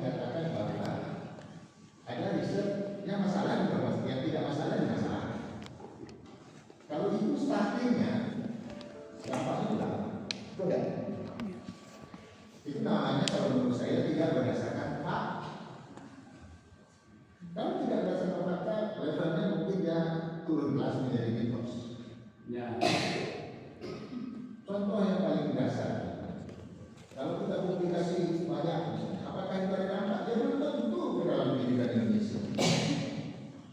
mengatakan bahwa ada riset yang masalah juga, yang tidak masalah juga masalah. Kalau itu startingnya dampaknya udah, itu kan? Itu namanya kalau menurut saya tidak berdasarkan fakta. Kalau tidak berdasarkan fakta, levelnya mungkin dia turun kelas menjadi mitos. Ya. Contoh yang paling dasar, kalau kita publikasi banyak, apakah itu ada dampak? Ya belum tentu ke dalam pendidikan Indonesia.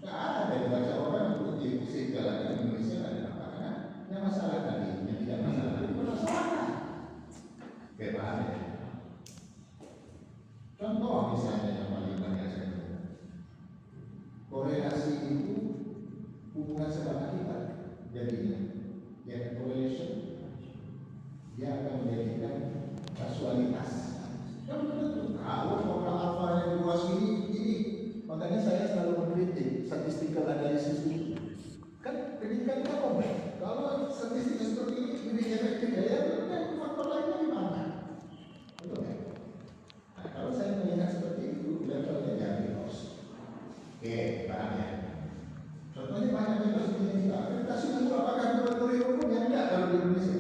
Nggak ada dibaca orang untuk divisi jalan Indonesia nggak ada dampak. Karena yang masalah tadi, yang tidak masalah itu masalah. Oke, paham ya? Contoh misalnya yang paling banyak saya dengar, korelasi itu hubungan sebab akibat. Jadinya, ya correlation dia akan menjadikan kasualitas. Kan betul. Kalau orang alfa yang luas ini, makanya saya selalu mengkritik statistical analysis itu. Kan pendidikan apa? Kalau statistik seperti ini lebih efektif ya, kan faktor lainnya di mana? Betul kan? Nah, kalau saya melihat seperti itu, levelnya jadi mitos. Oke, paham ya? Contohnya banyak mitos di kita. Akreditasi itu apakah betul-betul hukum yang enggak kalau di Indonesia?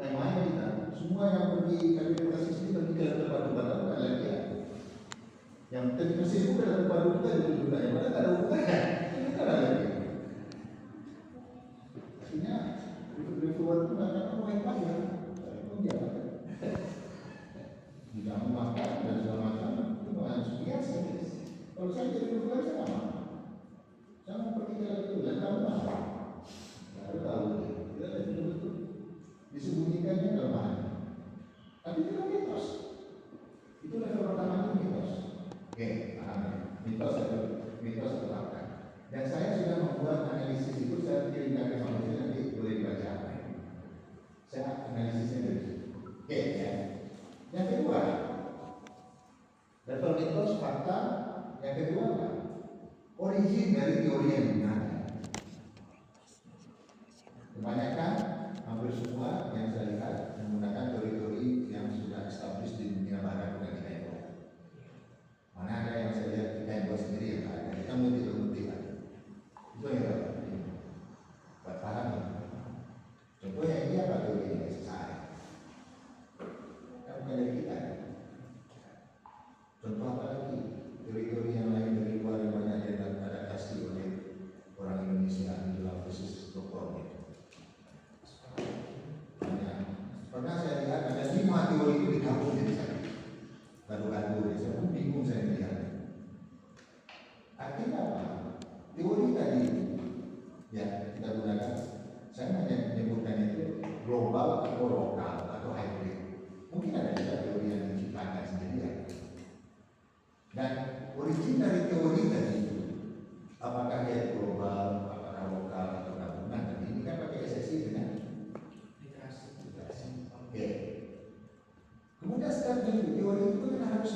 Temanya kita, semua yang pergi akreditasi sini pergi ke tempat batu bukan lagi ya. Yang akreditasi itu ke tempat batu kita juga yang mana tak ada hubungannya. Ini kan ada lagi. Artinya reviewer itu kadang-kadang mau yang bayar, itu dia tidak mau makan dan segala macam itu bukan biasa. Kalau saya jadi reviewer saya nggak mau. Saya mau pergi ke itu dan tahu apa? Baru tahu dia betul-betul disembunyikannya kelemahan. Tapi itu kan mitos. Itu level pertama itu mitos. Oke, paham ya? Mitos atau fakta. Dan saya sudah membuat analisis itu, saya kirimkan ke Malaysia nanti boleh dibaca. Saya analisisnya dari situ. Oke, ya. Yang kedua, level mitos, fakta. Yang kedua, origin dari teori yang benar. Kebanyakan hampir semua yang saya lihat menggunakan teori-teori yang sudah established di dunia barat dan kita yang buat. Mana ada yang saya lihat kita yang buat sendiri yang ada. Kita multi-multi. Itu yang buat paham ya. Contohnya ini apa teori ini SSI? Kan bukan dari kita. Contoh apa lagi? Teori-teori yang lain dari luar yang banyak diadaptasi oleh orang Indonesia di dalam proses doktornya. Pernah saya lihat ada 5 teori itu digabung jadi satu. Gaduh-gaduh, saya pun bingung saya melihat. Artinya apa? Teori tadi ya kita gunakan. Saya menyebutkan itu global atau lokal atau hybrid. Mungkin ada juga teori yang diciptakan sendiri ya. Dan origin dari teori tadi itu, apakah dia global, apakah lokal atau gabungan? Dan ini kan pakai SSI dengan literasi. Oke. Kemudian setelah teori itu kan harus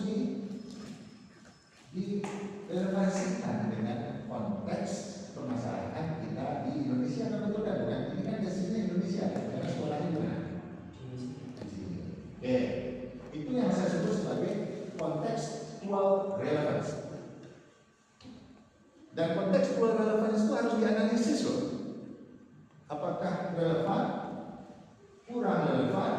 direlevasikan dengan konteks permasalahan kita di Indonesia, kan betul kan? Bukan? Ini kan dasarnya Indonesia, karena sekolahnya di mana? Di sini. Oke. Itu yang saya sebut sebagai contextual relevance. Dan contextual relevance itu harus dianalisis loh. Apakah relevan, kurang relevan,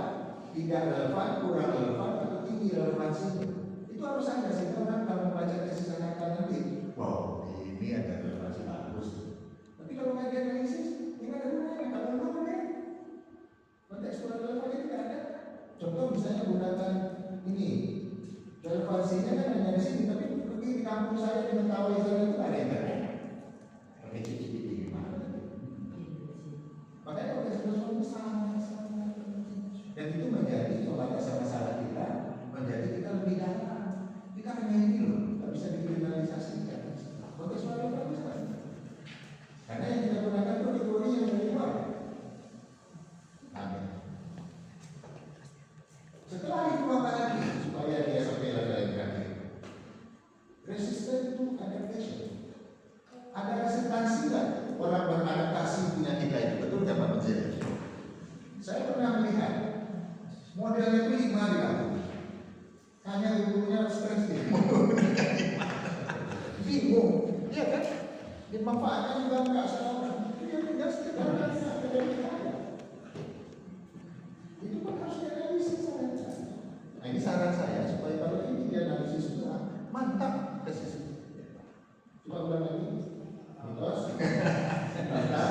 tidak relevan, kurang relevan, atau tinggi relevansinya. Itu harus ada sehingga orang kalau membaca tesis anak nanti, wow, ini ada relevansi bagus. Tapi kalau nggak dianalisis, ini ada gunanya. Kalau belum ya, contextual relevance itu tidak ada. Contoh misalnya gunakan ini, relevansinya kan hanya di sini, tapi pergi di kampung saya di Mentawai sana itu ada internet. Pakai CCTV gimana? Makanya contextual itu sangat dan itu menjadi soalnya masalah kita, menjadi kita lebih dalam. Kita hanya ini loh, nggak bisa dikriminalisasikan. Contextual relevance kan? Karena yang kita gunakan itu teori yang dari luar. Amin. Setelah itu apa lagi supaya dia sampai level yang terakhir? Resisten to adaptation. dimanfaatkan juga enggak sama orang. Dia tinggal sekedar akademik aja. Itu pun harus dianalisis saran saya. Nah, ini saran saya supaya kalau ini dianalisis semua mantap tesis. Coba ulang lagi. Mitos, data,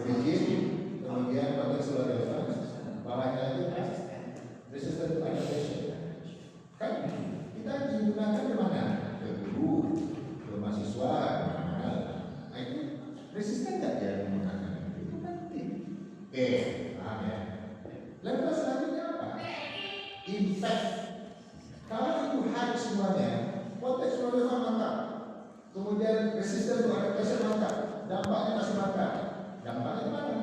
origin, kemudian contextual relevance, bawahnya lagi resistant to adaptation. Kan kita digunakan ke mana? Ke guru, ke mahasiswa, kemana? Nah itu resisten nggak dia menggunakan itu penting. Oke, paham ya? Level selanjutnya apa? Impact. Kalau itu high semuanya, contextual relevance mantap. Kemudian resisten to adaptation mantap. Dampaknya masih mantap. Dampaknya mana?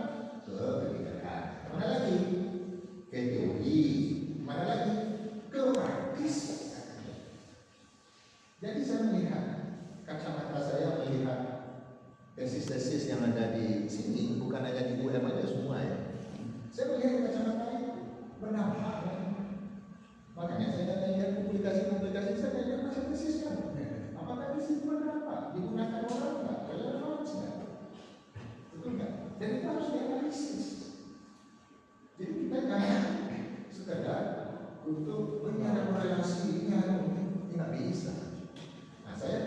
Ke kebijakan. Mana lagi? Ke teori. Mana lagi? Ke praktis. Jadi saya melihat, kacamata saya melihat tesis-tesis yang ada di sini, bukan hanya di UM aja semua ya. Saya melihat kacamata itu berdampak ya. Makanya saya lihat publikasi-publikasi saya lihat masa tesisnya. Apakah tesis itu berdampak? Digunakan orang enggak? Relevan enggak? Betul enggak? Dan itu harus dianalisis. Jadi kita jangan sekedar untuk ada korelasi ini ada mungkin tidak bisa. Nah saya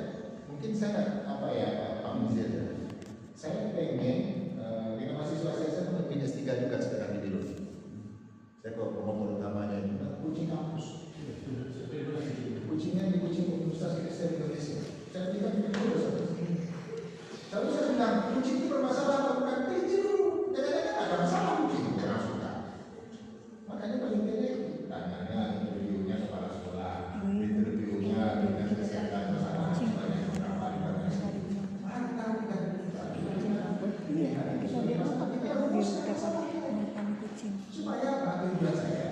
mungkin saya apa ya Pak Muzir ya. Saya pengen dengan mahasiswa saya mungkin S3 juga sekarang di Dilo. Saya kok promotor utamanya itu kucing kampus. Kucingnya di kucing Universitas Kristen Indonesia. Saya bilang itu Lalu saya bilang kucing itu bermasalah atau bukan? Teliti dulu. Jangan-jangan ada masalah kucing orang suka. Makanya paling tidak tanyanya interviewnya kepala sekolah, interviewnya dengan kesehatan masalah banyak beberapa di mana. Tahu kan? Supaya apa? Tujuan saya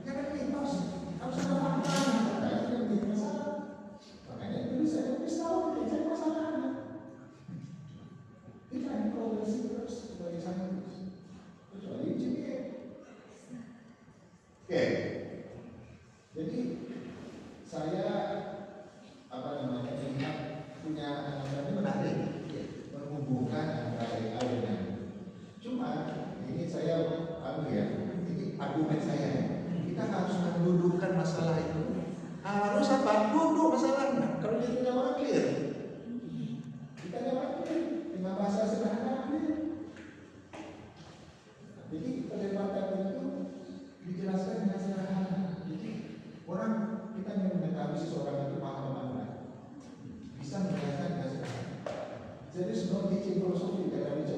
jangan mitos, harus ada fakta. Makanya itu saya tulis tahu mencari masalahnya. Kita ini progresi terus sebagai saintis, kecuali engineer. Oke, jadi saya apa namanya melihat punya ini menarik menghubungkan antara AI dengan. Cuma ini saya ini argumen saya. Kita harus mendudukkan masalah itu. Harus apa? Duduk masalahnya. Kalau dia punya orang clear, kita jawab clear dengan bahasa sederhana clear. Jadi perdebatan itu dijelaskan dengan sederhana. Jadi orang kita yang mengetahui seseorang itu paham apa enggak bisa menjelaskan dengan sederhana. Jadi semua teaching filosofi kata bicara